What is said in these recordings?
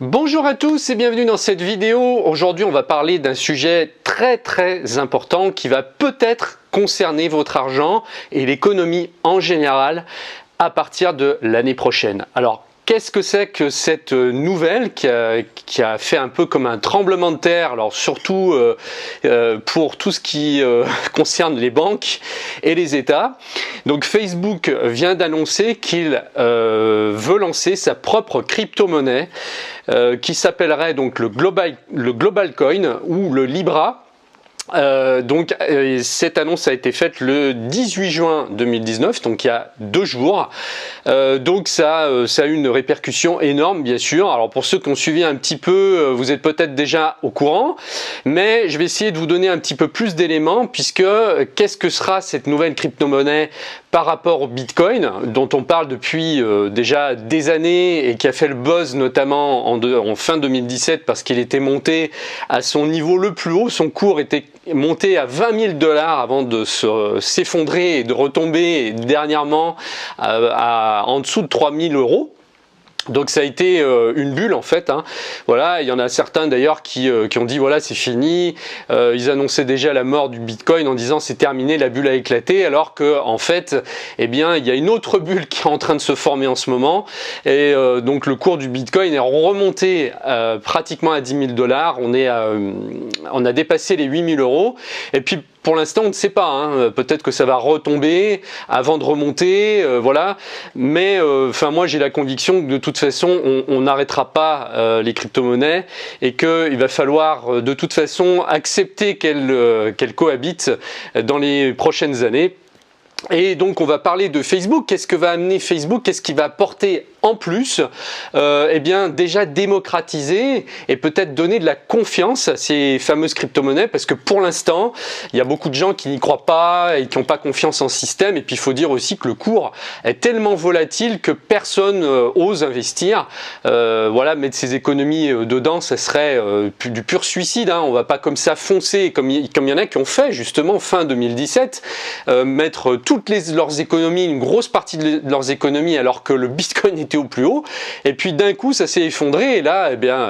Bonjour à tous et bienvenue dans cette vidéo. Aujourd'hui, on va parler d'un sujet très important qui va peut-être concerner votre argent et l'économie en général à partir de l'année prochaine. Alors, qu'est-ce que c'est que cette nouvelle qui a fait un peu comme un tremblement de terre, alors surtout pour tout ce qui concerne les banques et les États. Donc Facebook vient d'annoncer qu'il veut lancer sa propre crypto-monnaie qui s'appellerait donc le Global Coin ou le Libra. Cette annonce a été faite le 18 juin 2019, donc il y a 2 jours. Ça a eu une répercussion énorme, bien sûr. Alors pour ceux qui ont suivi un petit peu, vous êtes peut-être déjà au courant, mais je vais essayer de vous donner un petit peu plus d'éléments, puisque qu'est-ce que sera cette nouvelle crypto-monnaie par rapport au Bitcoin, dont on parle depuis déjà des années et qui a fait le buzz notamment en fin 2017 parce qu'il était monté à son niveau le plus haut, son cours était monté à 20 000 $ avant de s'effondrer et de retomber dernièrement en dessous de 3 000 €. Donc ça a été une bulle en fait, hein. Voilà, il y en a certains d'ailleurs qui ont dit voilà c'est fini, ils annonçaient déjà la mort du Bitcoin en disant c'est terminé, la bulle a éclaté, alors que en fait eh bien il y a une autre bulle qui est en train de se former en ce moment et donc le cours du Bitcoin est remonté pratiquement à 10 000 $, on a dépassé les 8 000 € et puis pour l'instant, on ne sait pas, hein. Peut-être que ça va retomber avant de remonter, voilà. Mais moi, j'ai la conviction que de toute façon, on n'arrêtera pas les crypto-monnaies et qu'il va falloir de toute façon accepter qu'elles cohabitent dans les prochaines années. Et donc, on va parler de Facebook. Qu'est-ce que va amener Facebook? Qu'est-ce qui va apporter en plus? Eh bien, déjà démocratiser et peut-être donner de la confiance à ces fameuses crypto-monnaies, parce que pour l'instant, il y a beaucoup de gens qui n'y croient pas et qui n'ont pas confiance en ce système. Et puis, il faut dire aussi que le cours est tellement volatile que personne ose investir. Voilà, mettre ses économies dedans, ça serait du pur suicide, hein. On va pas comme ça foncer, comme il y en a qui ont fait justement fin 2017, mettre toutes leurs économies, une grosse partie de leurs économies, alors que le Bitcoin était au plus haut, et puis d'un coup ça s'est effondré, et là eh bien,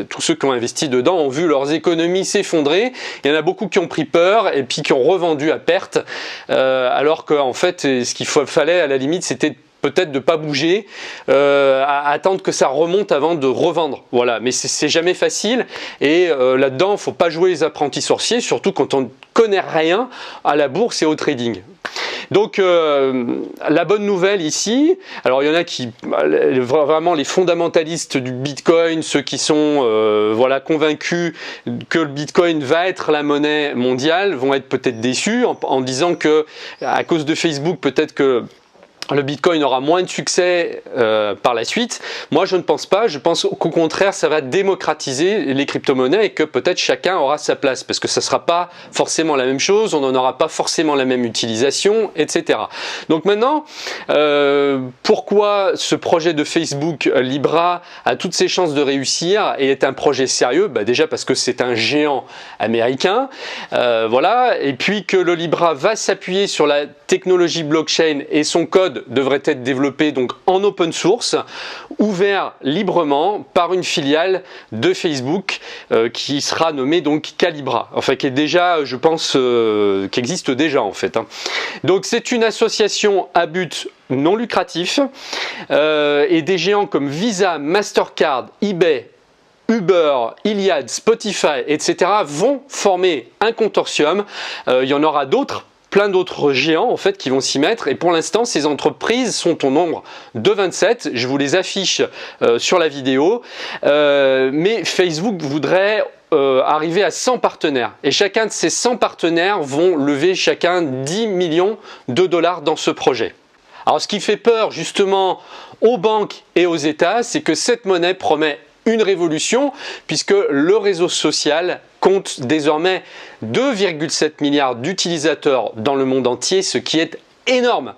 tous ceux qui ont investi dedans ont vu leurs économies s'effondrer. Il y en a beaucoup qui ont pris peur et puis qui ont revendu à perte, alors qu'en fait ce qu'il fallait à la limite c'était peut-être de pas bouger, attendre que ça remonte avant de revendre. Voilà, mais c'est jamais facile et là-dedans, faut pas jouer les apprentis sorciers, surtout quand on ne connaît rien à la bourse et au trading. Donc la bonne nouvelle ici, alors il y en a qui vraiment les fondamentalistes du Bitcoin, ceux qui sont voilà convaincus que le Bitcoin va être la monnaie mondiale, vont être peut-être déçus en disant que à cause de Facebook peut-être que le Bitcoin aura moins de succès par la suite. Moi, je ne pense pas. Je pense qu'au contraire, ça va démocratiser les crypto-monnaies et que peut-être chacun aura sa place, parce que ça ne sera pas forcément la même chose, on n'en aura pas forcément la même utilisation, etc. Donc maintenant, pourquoi ce projet de Facebook Libra a toutes ses chances de réussir et est un projet sérieux? Déjà parce que c'est un géant américain, voilà, et puis que le Libra va s'appuyer sur la technologie blockchain et son code devrait être développé donc en open source, ouvert librement par une filiale de Facebook qui sera nommée donc Calibra, enfin qui est déjà, je pense, qui existe déjà en fait, hein. Donc c'est une association à but non lucratif et des géants comme Visa, Mastercard, eBay, Uber, Iliad, Spotify, etc. vont former un consortium. Il y en aura d'autres, plein d'autres géants en fait qui vont s'y mettre, et pour l'instant ces entreprises sont au nombre de 27, je vous les affiche sur la vidéo, mais Facebook voudrait arriver à 100 partenaires, et chacun de ces 100 partenaires vont lever chacun 10 millions de dollars dans ce projet. Alors ce qui fait peur justement aux banques et aux États, c'est que cette monnaie promet une révolution, puisque le réseau social compte désormais 2,7 milliards d'utilisateurs dans le monde entier, ce qui est énorme.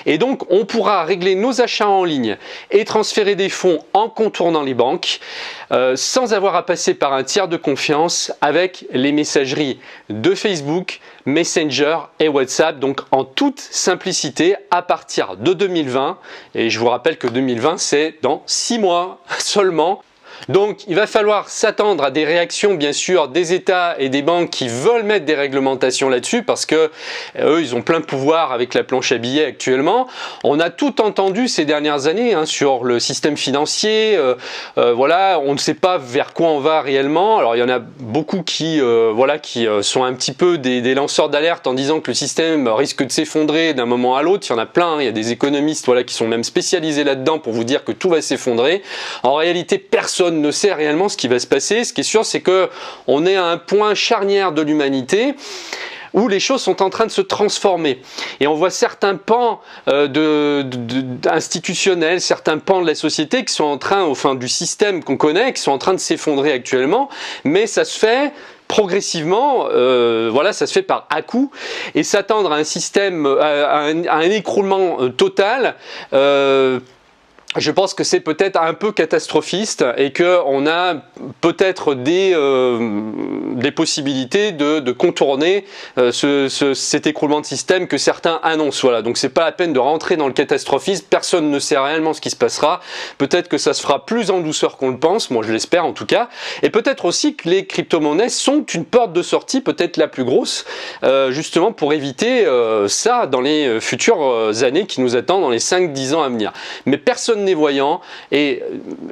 Et donc on pourra régler nos achats en ligne et transférer des fonds en contournant les banques sans avoir à passer par un tiers de confiance avec les messageries de Facebook, Messenger et WhatsApp, donc en toute simplicité à partir de 2020. Et je vous rappelle que 2020 c'est dans 6 mois seulement. Donc il va falloir s'attendre à des réactions bien sûr des États et des banques qui veulent mettre des réglementations là-dessus parce que eux ils ont plein de pouvoir avec la planche à billets actuellement. On a tout entendu ces dernières années hein, sur le système financier, voilà, on ne sait pas vers quoi on va réellement. Alors il y en a beaucoup qui sont un petit peu des lanceurs d'alerte en disant que le système risque de s'effondrer d'un moment à l'autre. Il y en a plein, hein. Il y a des économistes voilà, qui sont même spécialisés là-dedans pour vous dire que tout va s'effondrer. En réalité, personne ne sait réellement ce qui va se passer. Ce qui est sûr, c'est que on est à un point charnière de l'humanité où les choses sont en train de se transformer. Et on voit certains pans institutionnels, certains pans de la société qui sont en train, enfin du système qu'on connaît, qui sont en train de s'effondrer actuellement, mais ça se fait progressivement, voilà, ça se fait par à-coups, et s'attendre à un système, à un écroulement total, je pense que c'est peut-être un peu catastrophiste et qu'on a peut-être des possibilités de contourner cet écroulement de système que certains annoncent. Voilà. Donc c'est pas la peine de rentrer dans le catastrophisme, personne ne sait réellement ce qui se passera. Peut-être que ça se fera plus en douceur qu'on le pense, moi je l'espère en tout cas. Et peut-être aussi que les crypto-monnaies sont une porte de sortie, peut-être la plus grosse, justement pour éviter ça dans les futures années qui nous attendent, dans les 5-10 ans à venir. Mais personne n'est voyant et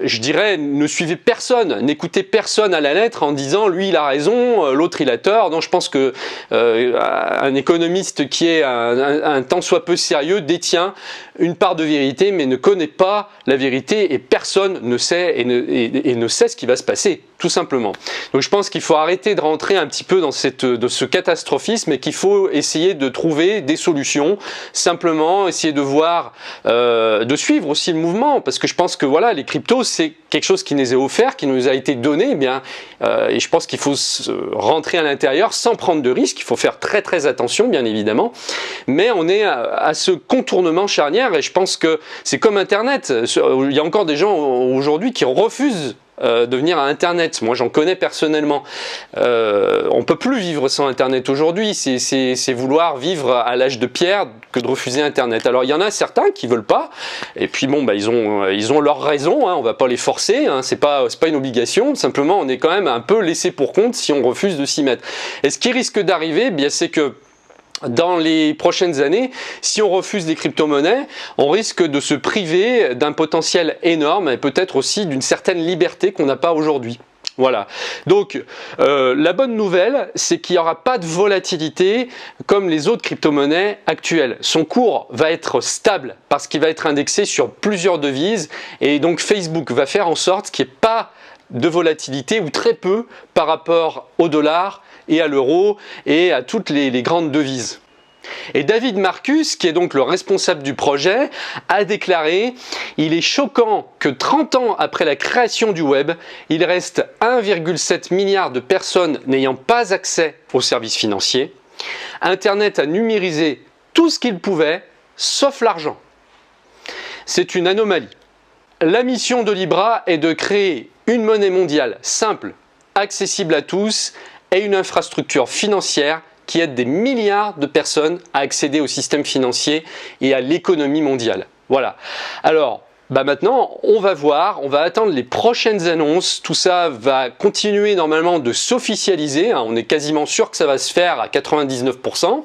je dirais ne suivez personne, n'écoutez personne à la lettre en disant lui il a raison, l'autre il a tort. Non, je pense que un économiste qui est un tant soit peu sérieux détient une part de vérité mais ne connaît pas la vérité et personne ne sait et ne sait ce qui va se passer tout simplement. Donc je pense qu'il faut arrêter de rentrer un petit peu dans ce catastrophisme et qu'il faut essayer de trouver des solutions, simplement essayer de voir, de suivre aussi le mouvement parce que je pense que voilà les cryptos c'est quelque chose qui nous est offert, qui nous a été donné, eh bien, et je pense qu'il faut rentrer à l'intérieur sans prendre de risques, il faut faire très très attention bien évidemment, mais on est à ce contournement charnière et je pense que c'est comme Internet, il y a encore des gens aujourd'hui qui refusent de venir à Internet. Moi j'en connais personnellement. On peut plus vivre sans Internet aujourd'hui, c'est vouloir vivre à l'âge de pierre que de refuser Internet. Alors il y en a certains qui veulent pas, et puis bon bah ils ont leurs raisons, hein, on va pas les forcer, hein, c'est pas une obligation, simplement on est quand même un peu laissé pour compte si on refuse de s'y mettre. Et ce qui risque d'arriver, eh bien c'est que dans les prochaines années, si on refuse les crypto-monnaies, on risque de se priver d'un potentiel énorme et peut-être aussi d'une certaine liberté qu'on n'a pas aujourd'hui. Voilà. Donc la bonne nouvelle, c'est qu'il n'y aura pas de volatilité comme les autres crypto-monnaies actuelles. Son cours va être stable parce qu'il va être indexé sur plusieurs devises et donc Facebook va faire en sorte qu'il n'y ait pas de volatilité ou très peu par rapport au dollar et à l'euro et à toutes les grandes devises. Et David Marcus, qui est donc le responsable du projet, a déclaré « Il est choquant que 30 ans après la création du web, il reste 1,7 milliard de personnes n'ayant pas accès aux services financiers. Internet a numérisé tout ce qu'il pouvait, sauf l'argent. C'est une anomalie. La mission de Libra est de créer une monnaie mondiale simple, accessible à tous et une infrastructure financière qui aide des milliards de personnes à accéder au système financier et à l'économie mondiale. » Voilà. Alors, maintenant, on va voir, on va attendre les prochaines annonces. Tout ça va continuer normalement de s'officialiser. On est quasiment sûr que ça va se faire à 99%.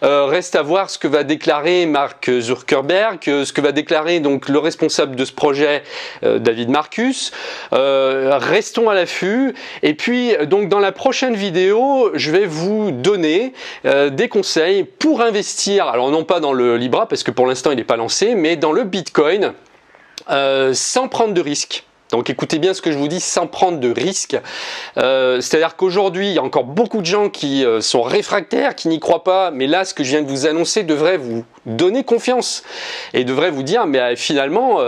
Reste à voir ce que va déclarer Mark Zuckerberg, ce que va déclarer donc le responsable de ce projet, David Marcus. Restons à l'affût. Et puis, donc dans la prochaine vidéo, je vais vous donner des conseils pour investir. Alors non pas dans le Libra parce que pour l'instant il n'est pas lancé, mais dans le Bitcoin. Sans prendre de risques. Donc écoutez bien ce que je vous dis, sans prendre de risques. C'est-à-dire qu'aujourd'hui, il y a encore beaucoup de gens qui sont réfractaires, qui n'y croient pas, mais là, ce que je viens de vous annoncer devrait vous donner confiance et devrait vous dire, mais finalement,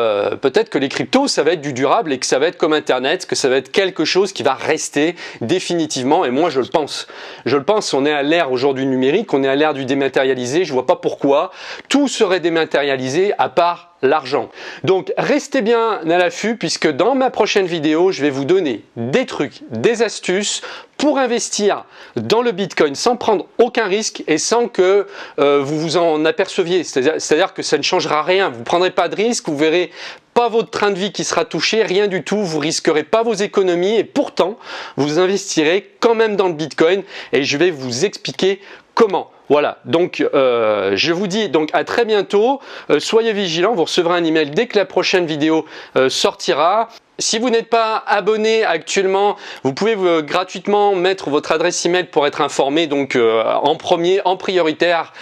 peut-être que les cryptos, ça va être du durable et que ça va être comme Internet, que ça va être quelque chose qui va rester définitivement, et moi je le pense. Je le pense, on est à l'ère aujourd'hui numérique, on est à l'ère du dématérialisé, je vois pas pourquoi tout serait dématérialisé à part l'argent. Donc restez bien à l'affût puisque dans ma prochaine vidéo, je vais vous donner des trucs, des astuces pour investir dans le Bitcoin sans prendre aucun risque et sans que vous vous en aperceviez. C'est-à-dire que ça ne changera rien. Vous ne prendrez pas de risque, vous verrez pas votre train de vie qui sera touché, rien du tout. Vous risquerez pas vos économies et pourtant, vous investirez quand même dans le Bitcoin et je vais vous expliquer comment. Voilà, donc je vous dis donc à très bientôt. Soyez vigilants, vous recevrez un email dès que la prochaine vidéo sortira. Si vous n'êtes pas abonné actuellement, vous pouvez gratuitement mettre votre adresse email pour être informé donc en premier, en prioritaire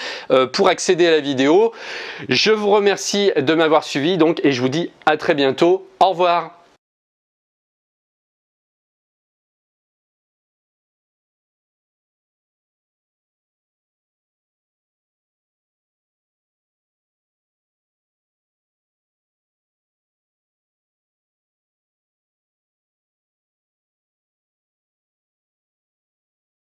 pour accéder à la vidéo. Je vous remercie de m'avoir suivi donc et je vous dis à très bientôt. Au revoir.